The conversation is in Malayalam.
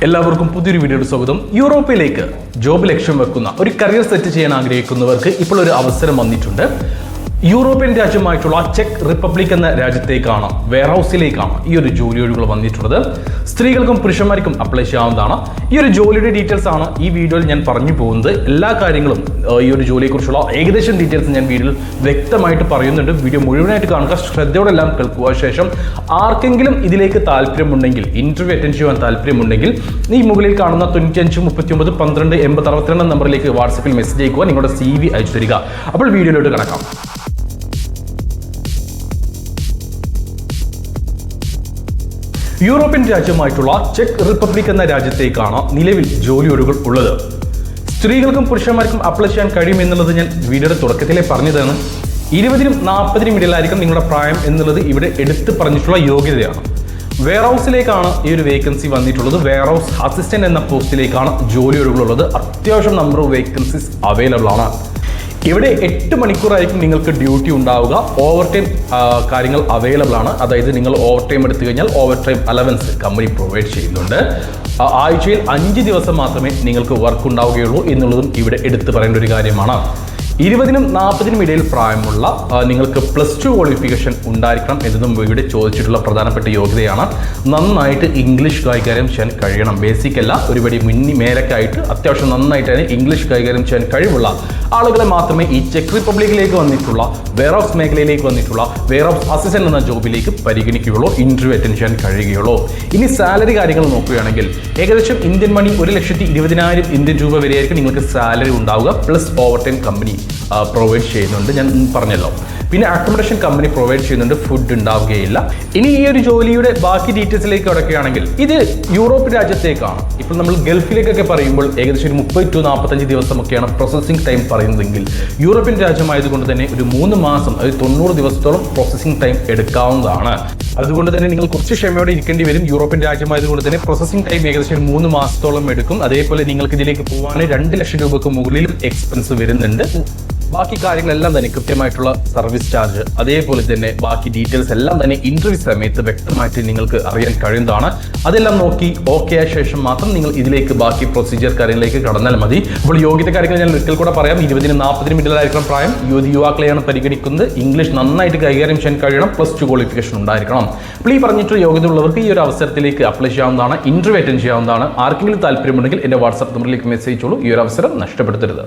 എല്ലാവർക്കും പുതിയൊരു വീഡിയോയുടെ സ്വാഗതം. യൂറോപ്പിലേക്ക് ജോബ് ലക്ഷ്യം വെക്കുന്ന ഒരു കരിയർ സെറ്റ് ചെയ്യാൻ ആഗ്രഹിക്കുന്നവർക്ക് ഇപ്പോൾ ഒരു അവസരം വന്നിട്ടുണ്ട്. യൂറോപ്യൻ രാജ്യമായിട്ടുള്ള ചെക്ക് റിപ്പബ്ലിക് എന്ന രാജ്യത്തേക്കാണ്, വെയർഹൗസിലേക്കാണ് ഈ ഒരു ജോലി ഒഴിവുകൾ വന്നിട്ടുള്ളത്. സ്ത്രീകൾക്കും പുരുഷന്മാർക്കും അപ്ലൈ ചെയ്യാവുന്നതാണ്. ഈ ഒരു ജോലിയുടെ ഡീറ്റെയിൽസ് ആണ് ഈ വീഡിയോയിൽ ഞാൻ പറഞ്ഞു പോകുന്നത്. എല്ലാ കാര്യങ്ങളും ഈ ഒരു ജോലിയെക്കുറിച്ചുള്ള ഏകദേശം ഡീറ്റെയിൽസ് ഞാൻ വീഡിയോയിൽ വ്യക്തമായിട്ട് പറയുന്നുണ്ട്. വീഡിയോ മുഴുവനായിട്ട് കാണുക, ശ്രദ്ധയോടെ എല്ലാം കേൾക്കുക. ശേഷം ആർക്കെങ്കിലും ഇതിലേക്ക് താല്പര്യമുണ്ടെങ്കിൽ, ഇന്റർവ്യൂ അറ്റൻഡ് ചെയ്യാൻ താല്പര്യമുണ്ടെങ്കിൽ ഈ മുകളിൽ കാണുന്ന 95 39 12 80 62 നമ്പറിലേക്ക് വാട്സപ്പിൽ മെസ്സേജ് അയക്കുക, നിങ്ങളുടെ CV അയച്ചു തരിക. അപ്പോൾ വീഡിയോയിലോട്ട് കടക്കാം. യൂറോപ്യൻ രാജ്യമായിട്ടുള്ള ചെക്ക് റിപ്പബ്ലിക് എന്ന രാജ്യത്തേക്കാണ് നിലവിൽ ജോലി ഒഴിവുകൾ ഉള്ളത്. സ്ത്രീകൾക്കും പുരുഷന്മാർക്കും അപ്ലൈ ചെയ്യാൻ കഴിയുമെന്നുള്ളത് ഞാൻ വീഡിയോയുടെ തുടക്കത്തിലെ പറഞ്ഞതാണ്. 20-നും 40-നും ഇടയിലായിരിക്കും നിങ്ങളുടെ പ്രായം എന്നുള്ളത് ഇവിടെ എടുത്ത് പറഞ്ഞിട്ടുള്ള യോഗ്യതയാണ്. വെയർഹൗസിലേക്കാണ് ഈ ഒരു വേക്കൻസി വന്നിട്ടുള്ളത്. വെയർഹൗസ് അസിസ്റ്റന്റ് എന്ന പോസ്റ്റിലേക്കാണ് ജോലി ഒഴിവുകളുള്ളത്. അത്യാവശ്യം നമ്പർ ഓഫ് വേക്കൻസീസ് അവൈലബിൾ ആണ്. ഇവിടെ 8 മണിക്കൂറായിരിക്കും നിങ്ങൾക്ക് ഡ്യൂട്ടി ഉണ്ടാവുക. ഓവർ ടൈം കാര്യങ്ങൾ അവൈലബിൾ ആണ്. അതായത് നിങ്ങൾ ഓവർ ടൈം എടുത്തു കഴിഞ്ഞാൽ over time allowance company provide ചെയ്യുന്നുണ്ട്. ആഴ്ചയിൽ 5 ദിവസം മാത്രമേ നിങ്ങൾക്ക് വർക്ക് ഉണ്ടാവുകയുള്ളൂ എന്നുള്ളതും ഇവിടെ എടുത്തു പറയേണ്ട ഒരു കാര്യമാണ്. 20-നും 40-നും ഇടയിൽ പ്രായമുള്ള നിങ്ങൾക്ക് +2 ക്വാളിഫിക്കേഷൻ ഉണ്ടായിരിക്കണം എന്നതും ഇവിടെ ചോദിച്ചിട്ടുള്ള പ്രധാനപ്പെട്ട യോഗ്യതയാണ്. നന്നായിട്ട് ഇംഗ്ലീഷ് കൈകാര്യം ചെയ്യാൻ കഴിയണം. ബേസിക് അല്ല, ഒരുപടി മേലക്കായിട്ട് അത്യാവശ്യം നന്നായിട്ട് തന്നെ ഇംഗ്ലീഷ് കൈകാര്യം ചെയ്യാൻ കഴിവുള്ള ആളുകളെ മാത്രമേ ഈ ചെക്ക് റിപ്പബ്ലിക്കിലേക്ക് വന്നിട്ടുള്ള വെയർഹൗസ് മേഖലയിലേക്ക് വന്നിട്ടുള്ള വെയർഹൗസ് അസിസ്റ്റന്റ് എന്ന ജോബിലേക്ക് പരിഗണിക്കുകയുള്ളൂ, ഇന്റർവ്യൂ അറ്റൻഡ് ചെയ്യാൻ കഴിയുകയുള്ളൂ. ഇനി സാലറി കാര്യങ്ങൾ നോക്കുകയാണെങ്കിൽ ഏകദേശം ഇന്ത്യൻ മണി 1,20,000 ഇന്ത്യൻ രൂപ വരെയായിരിക്കും നിങ്ങൾക്ക് സാലറി ഉണ്ടാവുക. Plus over time company provide ചെയ്യുന്നുണ്ട്, ഞാൻ പറഞ്ഞല്ലോ. പിന്നെ അക്കോമഡേഷൻ കമ്പനി പ്രൊവൈഡ് ചെയ്യുന്നുണ്ട്, ഫുഡ് ഉണ്ടാവുകയില്ല. ഇനി ഈ ഒരു ജോലിയുടെ ബാക്കി ഡീറ്റെയിൽസിലേക്ക് കിടക്കുകയാണെങ്കിൽ ഇത് യൂറോപ്പ് രാജ്യത്തേക്കാണ്. ഇപ്പോൾ നമ്മൾ ഗൾഫിലേക്കൊക്കെ പറയുമ്പോൾ ഏകദേശം 30 to 45 ദിവസമൊക്കെയാണ് പ്രോസസ്സിംഗ് ടൈം പറയുന്നതെങ്കിൽ യൂറോപ്യൻ രാജ്യമായതുകൊണ്ട് തന്നെ ഒരു 3 മാസം, അതായത് 90 ദിവസത്തോളം പ്രോസസ്സിംഗ് ടൈം എടുക്കാവുന്നതാണ്. അതുകൊണ്ട് തന്നെ നിങ്ങൾ കുറച്ച് ക്ഷമയോടെ ഇരിക്കേണ്ടി വരും. യൂറോപ്യൻ രാജ്യമായതുകൊണ്ട് തന്നെ പ്രോസസ്സിംഗ് ടൈം ഏകദേശം 3 മാസത്തോളം എടുക്കും. അതേപോലെ നിങ്ങൾക്ക് ഇതിലേക്ക് പോകാൻ 2 ലക്ഷം രൂപയ്ക്ക് മുകളിലും എക്സ്പെൻസ് വരുന്നുണ്ട്. ബാക്കി കാര്യങ്ങളെല്ലാം തന്നെ കൃത്യമായിട്ടുള്ള സർവീസ് ചാർജ്, അതേപോലെ തന്നെ ബാക്കി ഡീറ്റെയിൽസ് എല്ലാം തന്നെ ഇന്റർവ്യൂ സമയത്ത് വ്യക്തമായിട്ട് നിങ്ങൾക്ക് അറിയാൻ കഴിയുന്നതാണ്. അതെല്ലാം നോക്കി ഓക്കെ ആയ ശേഷം മാത്രം നിങ്ങൾ ഇതിലേക്ക് ബാക്കി പ്രൊസീജിയർ കാര്യങ്ങളിലേക്ക് കടന്നാൽ മതി. അപ്പോൾ യോഗ്യത കാര്യങ്ങൾ ഞാൻ ഒരിക്കൽ കൂടെ പറയാം. 20-നും 40-നും ഇടയിലായിരിക്കണം പ്രായം. യുവാക്കളെയാണ് പരിഗണിക്കുന്നത്. ഇംഗ്ലീഷ് നന്നായിട്ട് കൈകാര്യം ചെയ്യാൻ കഴിയണം. +2 ക്വാളിഫിക്കേഷൻ ഉണ്ടായിരിക്കണം. അപ്പോൾ ഈ പറഞ്ഞിട്ടുള്ള യോഗ്യത ഉള്ളവർക്ക് ഈ ഒരു അവസരത്തിലേക്ക് അപ്ലൈ ചെയ്യാവുന്നതാണ്, ഇന്റർവ്യൂ അറ്റൻഡ് ചെയ്യാവുന്നതാണ്. ആർക്കെങ്കിലും താല്പര്യമുണ്ടെങ്കിൽ എൻ്റെ വാട്സാപ്പ് നമ്പറിലേക്ക് മെസ്സേജ് ചെയ്തോളൂ. ഈ ഒരു അവസരം നഷ്ടപ്പെടുത്തരുത്.